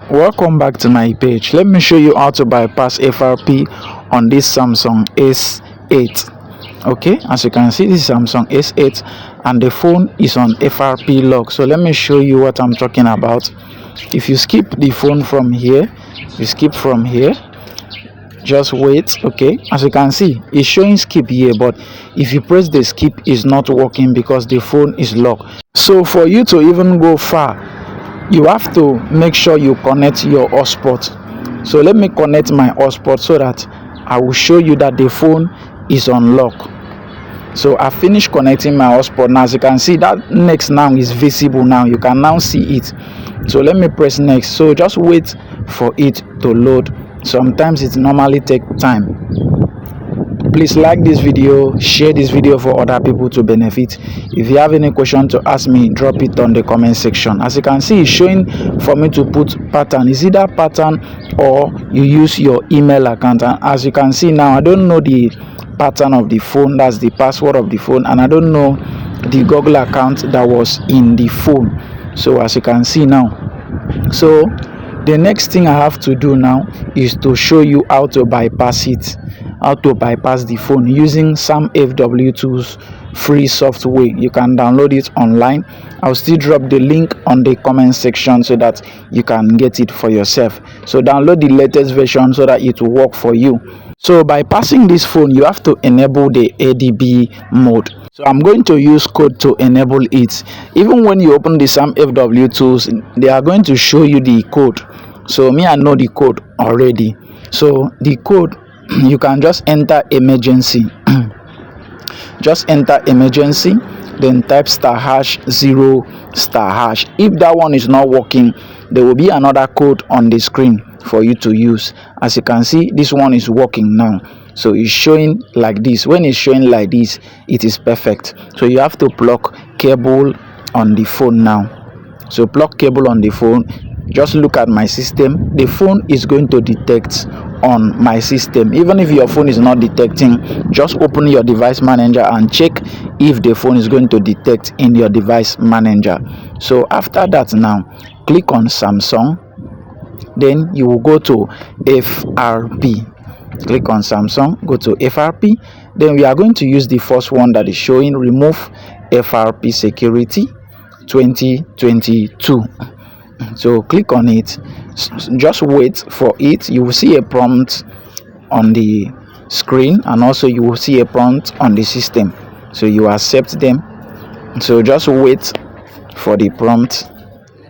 Welcome back to my page. Let me show you how to bypass FRP on this Samsung S8. Okay, as you can see, this is Samsung S8 and the phone is on FRP lock. So let me show you what I'm talking about. If you skip the phone from here, you skip from here, just wait. Okay, as you can see, it's showing skip here, but if you press the skip, it's not working because the phone is locked. So for you to even go far, you have to make sure you connect your hotspot. So let me connect my hotspot so that I will show you that the phone is on lock. So I finished connecting my hotspot. Now as you can see, that next now is visible. Now you can now see it. So let me press next. So just wait for it to load. Sometimes it normally takes time. Please like this video, share this video for other people to benefit. If you have any question to ask me, drop it on the comment section. As you can see, it's showing for me to put pattern. Is either pattern or you use your email account. And as you can see now, I don't know the pattern of the phone, that's the password of the phone, and I don't know the Google account that was in the phone. So as you can see now, so the next thing I have to do now is to show you how to bypass it, how to bypass the phone using some FW2's free software. You can download it online. I'll still drop the link on the comment section so that you can get it for yourself. So download the latest version so that it will work for you. So bypassing this phone, you have to enable the ADB mode. So I'm going to use code to enable it. Even when you open the SAM FW2s, they are going to show you the code. So me, I know the code already. So the code, you can just enter emergency. Just enter emergency, then type *#0*#. If that one is not working, there will be another code on the screen for you to use. As you can see, this one is working now. So it's showing like this. When it's showing like this, it is perfect. So you have to plug cable on the phone now. So plug cable on the phone. Just look at my system. The phone is going to detect on my system. Even if your phone is not detecting, just open your device manager and check if the phone is going to detect in your device manager. So after that, now click on Samsung, then you will go to FRP. Click on Samsung, go to FRP. Then we are going to use the first one that is showing remove FRP security 2022. So click on it, just wait for it. You will see a prompt on the screen and also you will see a prompt on the system, so you accept them. So just wait for the prompt.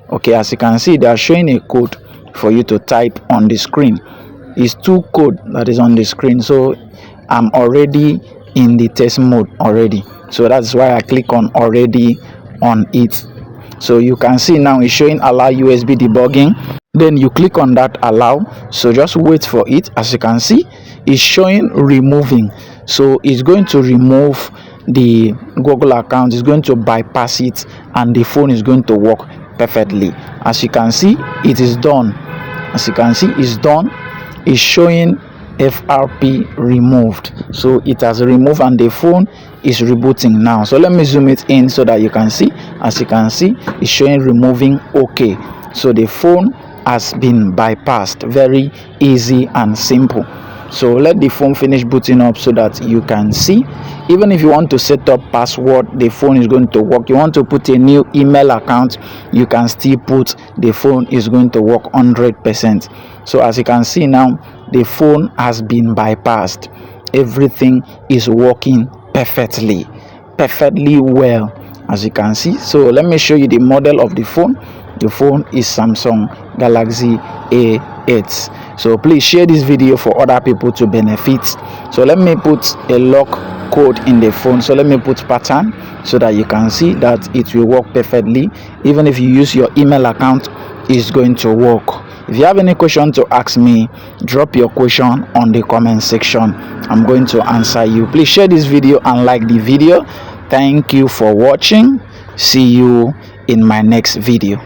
Okay, as you can see, they are showing a code for you to type on the screen. It's 2 code that is on the screen, so I'm already in the test mode already, so that's why I click on already on it. So you can see now it's showing allow USB debugging. Then you click on that allow. So just wait for it. As you can see, it's showing removing. So it's going to remove the Google account. It's going to bypass it and the phone is going to work perfectly. As you can see, it is done. As you can see, it's done. It's showing FRP removed. So it has removed and the phone is rebooting now. So let me zoom it in so that you can see. As you can see, it's showing removing. Okay, so the phone has been bypassed. Very easy and simple. So let the phone finish booting up so that you can see. Even if you want to set up password, the phone is going to work. You want to put a new email account, you can still put. The phone is going to work 100%. So as you can see now, the phone has been bypassed. Everything is working perfectly well, as you can see. So let me show you the model of the phone. The phone is Samsung Galaxy A8. So please share this video for other people to benefit. So let me put a lock code in the phone. So let me put pattern so that you can see that it will work perfectly. Even if you use your email account, it's going to work. If you have any question to ask me, drop your question on the comment section. I'm going to answer you. Please share this video and like the video. Thank you for watching. See you in my next video.